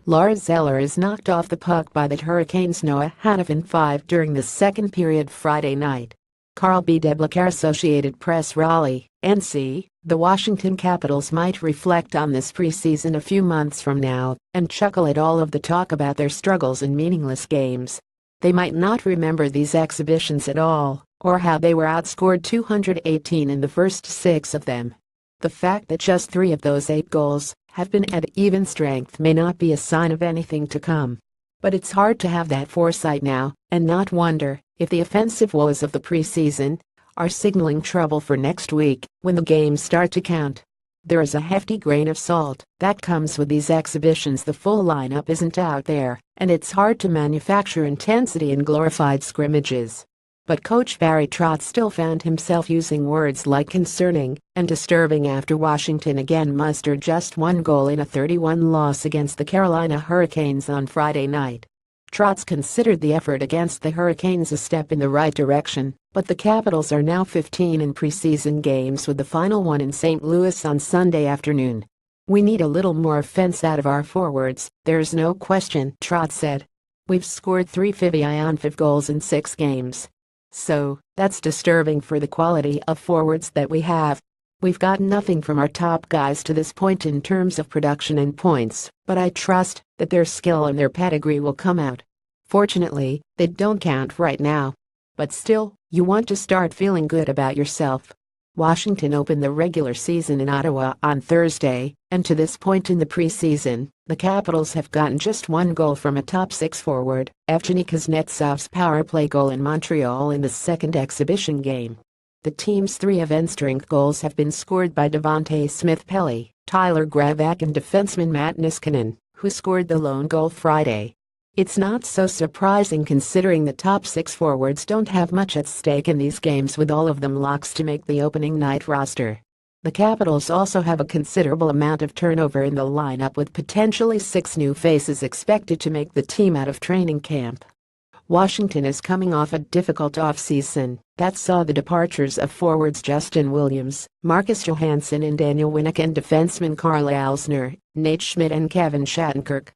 Lars Eller is knocked off the puck by the Hurricanes Noah Hanifin 5 during the second period Friday night. Carl B. Deblacar, Associated Press, Raleigh, NC. The Washington Capitals might reflect on this preseason a few months from now and chuckle at all of the talk about their struggles in meaningless games. They might not remember these exhibitions at all, or how they were outscored 218 in the first 6 of them. The fact that just 3 of those 8 goals have been at even strength may not be a sign of anything to come. But it's hard to have that foresight now and not wonder if the offensive woes of the preseason are signaling trouble for next week when the games start to count. There is a hefty grain of salt that comes with these exhibitions. The full lineup isn't out there, and it's hard to manufacture intensity in glorified scrimmages. But coach Barry Trotz still found himself using words like concerning and disturbing after Washington again mustered just 1 goal in a 31 loss against the Carolina Hurricanes on Friday night. Trotz considered the effort against the Hurricanes a step in the right direction, but the Capitals are now 15 in preseason games, with the final one in St. Louis on Sunday afternoon. "We need a little more offense out of our forwards, there's no question," Trotz said. "We've scored 3 goals in 6 games. So, that's disturbing for the quality of forwards that we have. We've got nothing from our top guys to this point in terms of production and points, but I trust that their skill and their pedigree will come out. Fortunately, they don't count right now. But still, you want to start feeling good about yourself." Washington opened the regular season in Ottawa on Thursday, and to this point in the preseason, the Capitals have gotten just 1 goal from a top 6 forward, Evgeny Kuznetsov's power play goal in Montreal in the second exhibition game. The team's 3 event-strength goals have been scored by Devontae Smith-Pelly, Tyler Gravak and defenseman Matt Niskanen, who scored the lone goal Friday. It's not so surprising considering the top 6 forwards don't have much at stake in these games, with all of them locks to make the opening night roster. The Capitals also have a considerable amount of turnover in the lineup, with potentially 6 new faces expected to make the team out of training camp. Washington is coming off a difficult offseason that saw the departures of forwards Justin Williams, Marcus Johansson and Daniel Winnick, and defensemen Carl Alsner, Nate Schmidt and Kevin Shattenkirk.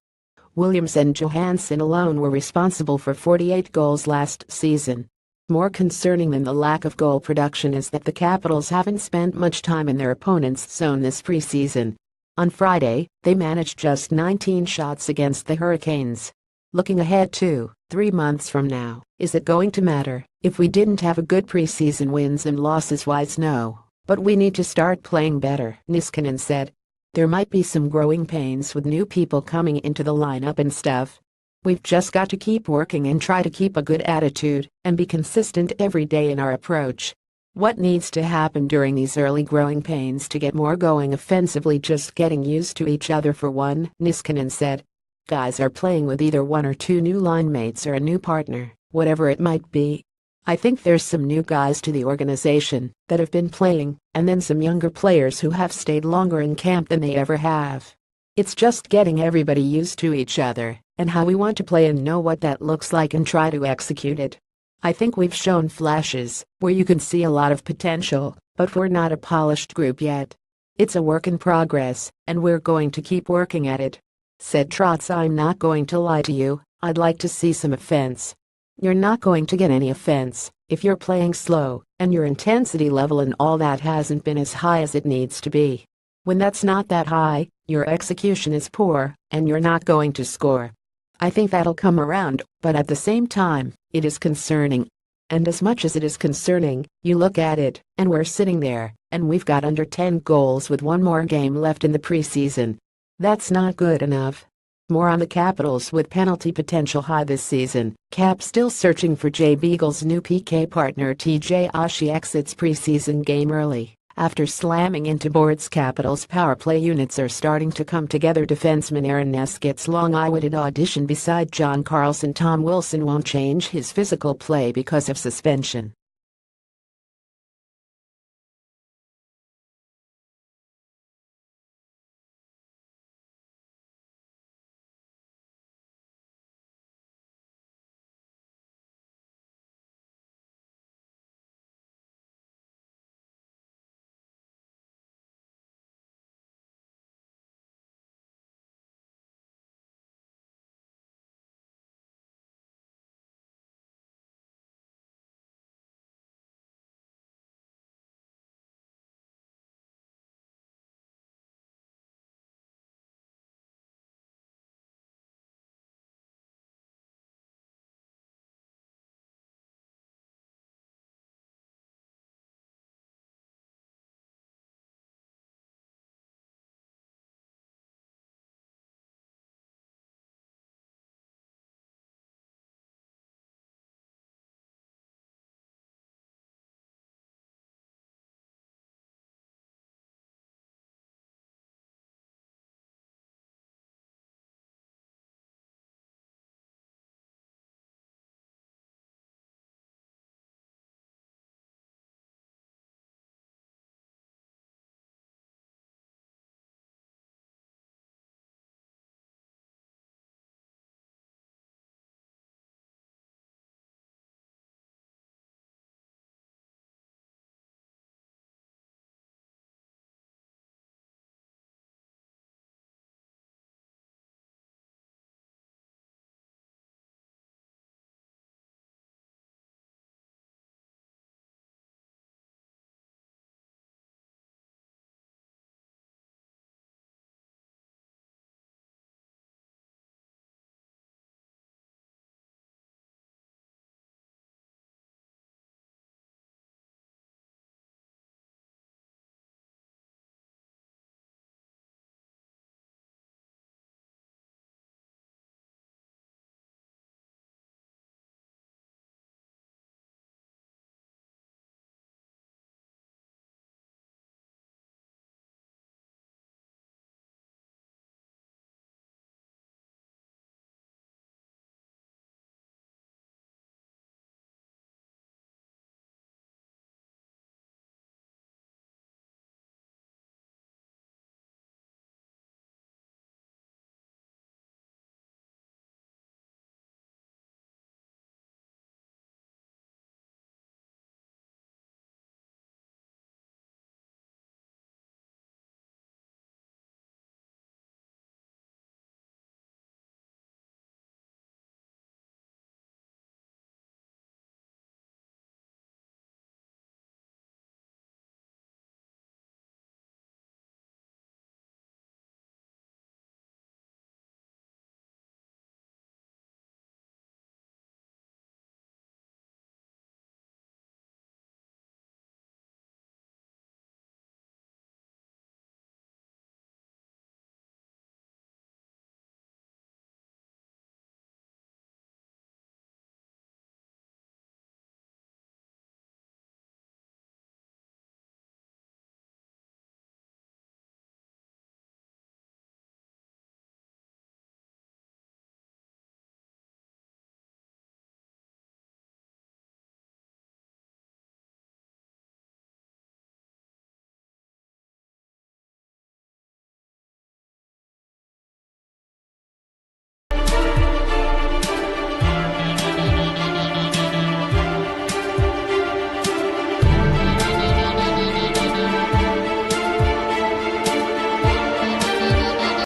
Williams and Johansson alone were responsible for 48 goals last season. More concerning than the lack of goal production is that the Capitals haven't spent much time in their opponent's zone this preseason. On Friday, they managed just 19 shots against the Hurricanes. Looking ahead to 3 months from now, is it going to matter if we didn't have a good preseason? Wins and losses-wise, no. But we need to start playing better, Niskanen said. There might be some growing pains with new people coming into the lineup and stuff. We've just got to keep working and try to keep a good attitude and be consistent every day in our approach. What needs to happen during these early growing pains to get more going offensively? Just getting used to each other for one, Niskanen said. Guys are playing with either 1 or 2 new line mates or a new partner, whatever it might be. I think there's some new guys to the organization that have been playing, and then some younger players who have stayed longer in camp than they ever have. It's just getting everybody used to each other and how we want to play and know what that looks like and try to execute it. I think we've shown flashes where you can see a lot of potential, but we're not a polished group yet. It's a work in progress, and we're going to keep working at it," said Trotz. "I'm not going to lie to you, I'd like to see some offense." You're not going to get any offense if you're playing slow and your intensity level and all that hasn't been as high as it needs to be. When that's not that high, your execution is poor and you're not going to score. I think that'll come around, but at the same time, it is concerning. And as much as it is concerning, you look at it, and we're sitting there, and we've got under 10 goals with 1 more game left in the preseason. That's not good enough. More on the Capitals with penalty potential high this season. Cap still searching for Jay Beagle's new PK partner. TJ Oshie exits preseason game early after slamming into boards. Capitals power play units are starting to come together. Defenseman Aaron Ness gets long-awaited audition beside John Carlson. Tom Wilson won't change his physical play because of suspension.